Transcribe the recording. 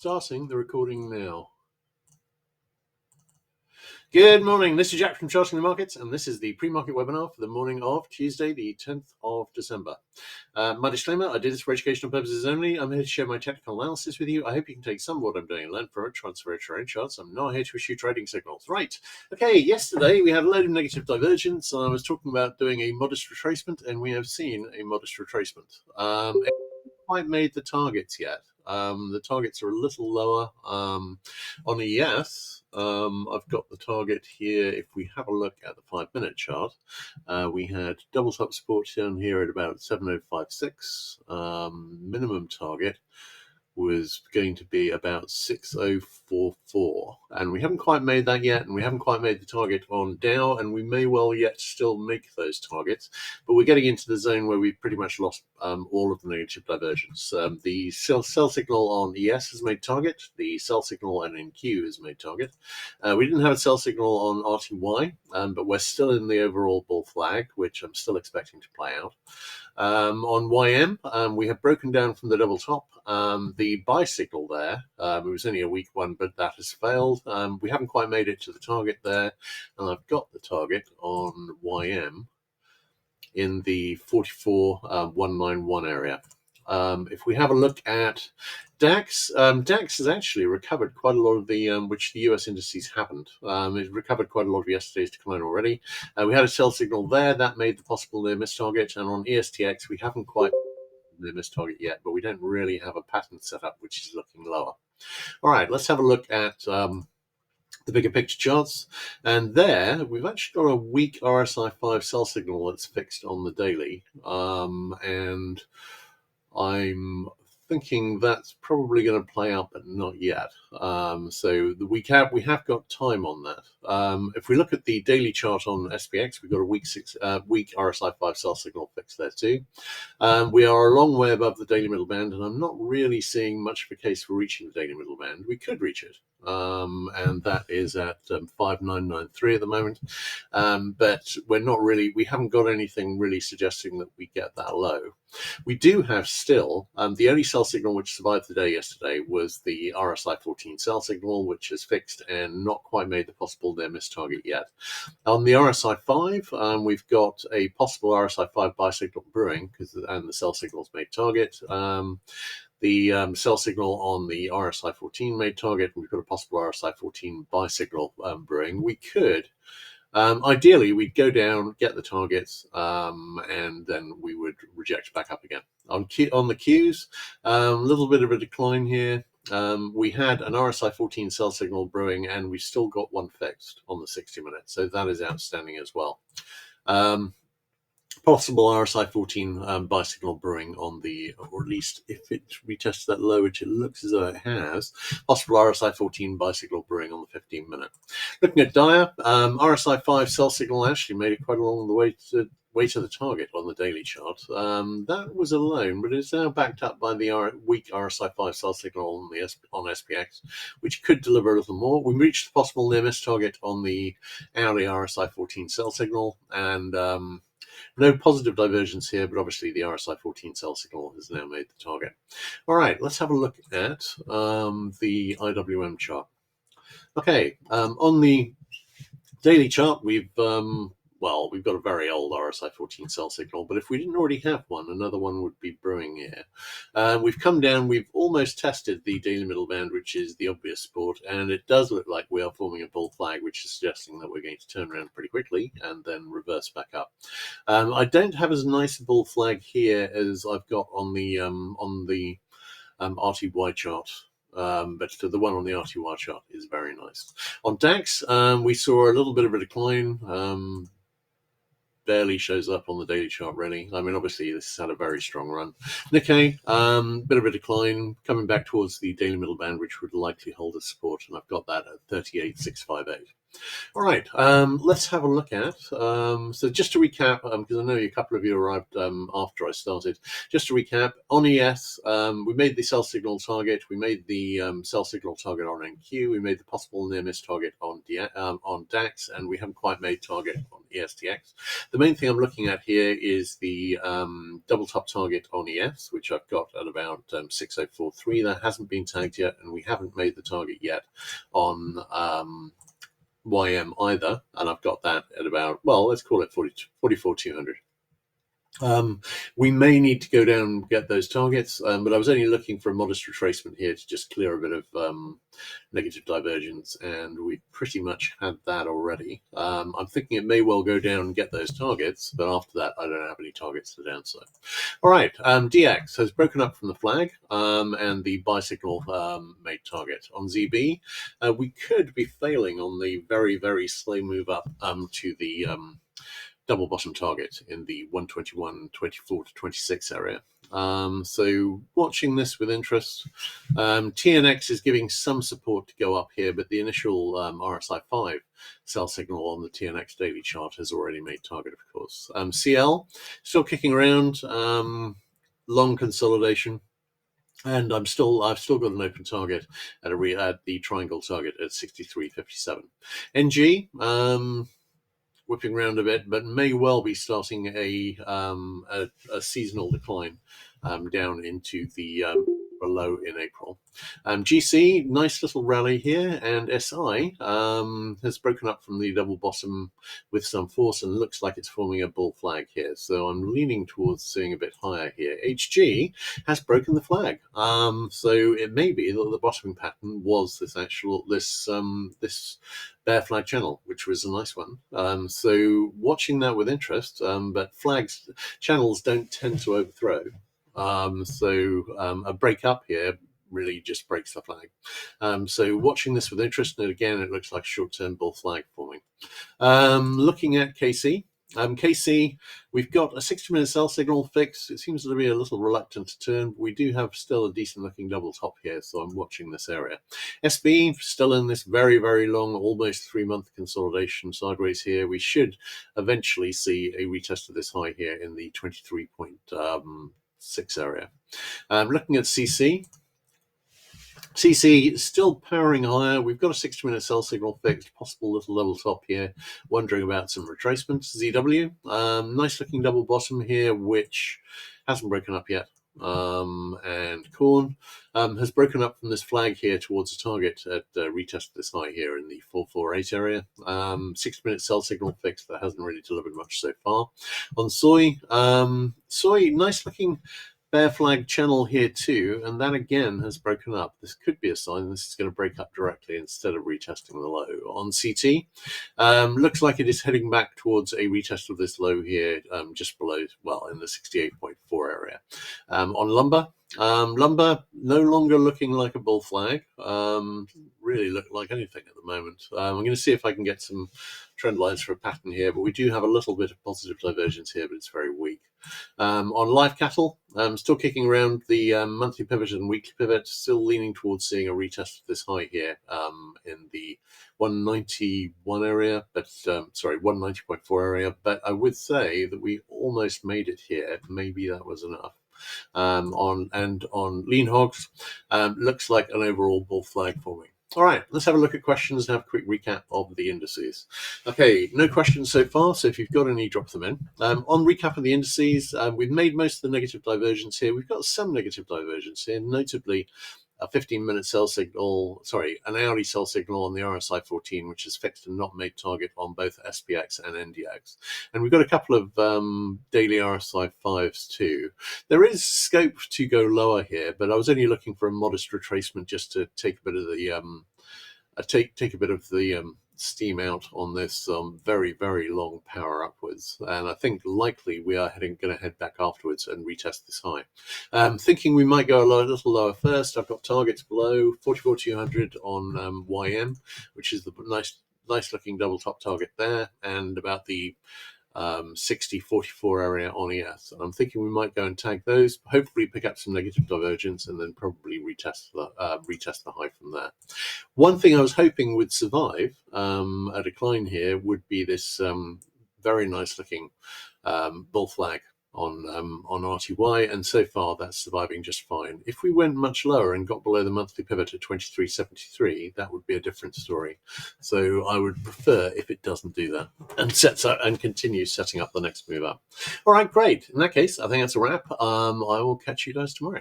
Starting the recording now. Good morning, this is Jack from Charting the Markets, and this is the pre-market webinar for the morning of Tuesday, the 10th of December. My disclaimer, I did this for educational purposes only. I'm here to share my technical analysis with you. I hope you can take some of what I'm doing and learn from it, transfer it to your own charts. I'm not here to issue trading signals. Right, okay, yesterday we had a load of negative divergence, and I was talking about doing a modest retracement, and we have seen a modest retracement. It hasn't quite made the targets yet. The targets are a little lower on ES. I've got the target here. If we have a look at the 5-minute chart, we had double top support down here at about 7056. Minimum target was going to be about 6044, and we haven't quite made that yet, and we haven't quite made the target on Dow, and we may well yet still make those targets, but we're getting into the zone where we've pretty much lost all of the negative divergence. The sell signal on ES has made target, the sell signal on NQ has made target. We didn't have a sell signal on RTY, but we're still in the overall bull flag, which I'm still expecting to play out. On YM, we have broken down from the double top. The buy signal there, it was only a weak one, but that has failed. We haven't quite made it to the target there, and I've got the target on YM in the 44,191 area. If we have a look at DAX, DAX has actually recovered quite a lot of the, which the US indices haven't. It recovered quite a lot of yesterday's decline already. We had a sell signal there that made the possible near miss target, and on ESTX we haven't quite near miss target yet, but we don't really have a pattern set up which is looking lower. All right, let's have a look at the bigger picture charts, and there we've actually got a weak RSI 5 sell signal that's fixed on the daily, and I'm thinking that's probably going to play out, but not yet. So we have got time on that. If we look at the daily chart on SPX, we've got a weak RSI 5 sell signal fixed there too. We are a long way above the daily middle band, and I'm not really seeing much of a case for reaching the daily middle band. We could reach it, and that is at 5993 at the moment. But we haven't got anything really suggesting that we get that low. We do have still, the only sell signal which survived the day yesterday was the RSI 14 sell signal, which is fixed and not quite made the possible near miss target yet. On the RSI 5, we've got a possible RSI 5 buy signal brewing, and the sell signal's made target. The sell signal on the RSI 14 made target, and we've got a possible RSI 14 buy signal brewing. We could, ideally, we'd go down, get the targets, and then we would reject back up again. On the Qs, a little bit of a decline here. We had an RSI 14 sell signal brewing, and we still got one fixed on the 60 minutes, so that is outstanding as well. Possible RSI 14 buy signal brewing on the, or at least if it retests that low, which it looks as though it has, possible RSI 14 buy signal brewing on the 15-minute. Looking at Dia, RSI 5 sell signal actually made it quite along the way to the target on the daily chart. That was alone, but it's now backed up by the weak RSI 5 sell signal on SPX, which could deliver a little more. We reached the possible near miss target on the hourly RSI 14 sell signal, and no positive divergence here, but obviously the RSI 14 sell signal has now made the target. All right, let's have a look at the IWM chart. Okay, on the daily chart, we've got a very old RSI 14 sell signal, but if we didn't already have one, another one would be brewing here. We've come down, we've almost tested the daily middle band, which is the obvious support, and it does look like we are forming a bull flag, which is suggesting that we're going to turn around pretty quickly and then reverse back up. I don't have as nice a bull flag here as I've got on the RTY chart. But the one on the RTY chart is very nice. On DAX, we saw a little bit of a decline. Barely shows up on the daily chart, really. I mean, obviously, this has had a very strong run. Nikkei, bit of a decline, coming back towards the daily middle band, which would likely hold as support, and I've got that at 38,658. All right, let's have a look at, so just to recap, because I know a couple of you arrived after I started, just to recap, on ES, we made the sell signal target, we made the sell signal target on NQ, we made the possible near miss target on DAX, and we haven't quite made target on ESTX. The main thing I'm looking at here is the double top target on ES, which I've got at about 6043. That hasn't been tagged yet, and we haven't made the target yet on YM either, and I've got that at about, well, let's call it 44,200. We may need to go down and get those targets, but I was only looking for a modest retracement here to just clear a bit of negative divergence, and we pretty much had that already. I'm thinking it may well go down and get those targets, but after that, I don't have any targets to the downside. All right, DX has broken up from the flag, and the buy signal made target. On ZB, we could be failing on the very, very slow move up to the double bottom target in the 121.24 to 26 area. So watching this with interest. TNX is giving some support to go up here, but the initial RSI 5 sell signal on the TNX daily chart has already made target, of course. CL still kicking around, long consolidation. And I've still got an open target at the triangle target at 63.57. NG, whipping around a bit, but may well be starting a seasonal decline down into the low in April. GC, nice little rally here, and SI has broken up from the double bottom with some force and looks like it's forming a bull flag here. So I'm leaning towards seeing a bit higher here. HG has broken the flag. So it may be that the bottoming pattern was this bear flag channel, which was a nice one. So watching that with interest, but channels don't tend to overthrow. So a break up here really just breaks the flag. So watching this with interest, and again, it looks like a short-term bull flag forming. Looking at KC. KC, we've got a 60-minute sell signal fix. It seems to be a little reluctant to turn, but we do have still a decent-looking double top here, so I'm watching this area. SB, still in this very, very long, almost 3-month consolidation sideways here. We should eventually see a retest of this high here in the 23.6 area. Looking at CC. CC still powering higher. We've got a 60-minute sell signal fixed, possible little level top here. Wondering about some retracements. ZW, nice looking double bottom here, which hasn't broken up yet. And Corn has broken up from this flag here towards the target at retest this high here in the 448 area. 60-minute sell signal fixed that hasn't really delivered much so far. On Soy, nice looking bear flag channel here too, and that again has broken up. This could be a sign this is going to break up directly instead of retesting the low. On CT, looks like it is heading back towards a retest of this low here, just below, well, in the 68.4 area. On lumber, lumber no longer looking like a bull flag, really look like anything at the moment. I'm going to see if I can get some trend lines for a pattern here, but we do have a little bit of positive divergence here, but it's very weak. On live cattle, still kicking around the monthly pivot and weekly pivot, still leaning towards seeing a retest of this high here in the 191 area, but sorry, 190.4 area. But I would say that we almost made it here. Maybe that was enough. On lean hogs, looks like an overall bull flag forming. All right, let's have a look at questions and have a quick recap of the indices. Okay, no questions so far, so if you've got any, drop them in. On recap of the indices, we've made most of the negative divergence here. We've got some negative divergence here, notably a 15-minute sell signal, an hourly sell signal on the RSI 14, which is fixed and not made target on both SPX and NDX. And we've got a couple of daily RSI 5s too. There is scope to go lower here, but I was only looking for a modest retracement just to take a bit of the take a bit of the steam out on this very, very long power upwards. And I think likely we are going to head back afterwards and retest this high. Thinking we might go a little lower first. I've got targets below 44,200 on YM, which is the nice looking double top target there, and about the 60-44 area on ES. And I'm thinking we might go and tag those, hopefully pick up some negative divergence, and then probably retest the high from there. One thing I was hoping would survive a decline here would be this very nice looking bull flag on RTY, and so far that's surviving just fine. If we went much lower and got below the monthly pivot at 23.73, that would be a different story. So I would prefer if it doesn't do that and sets up and continues setting up the next move up. All right, great. In that case, I think that's a wrap. I will catch you guys tomorrow.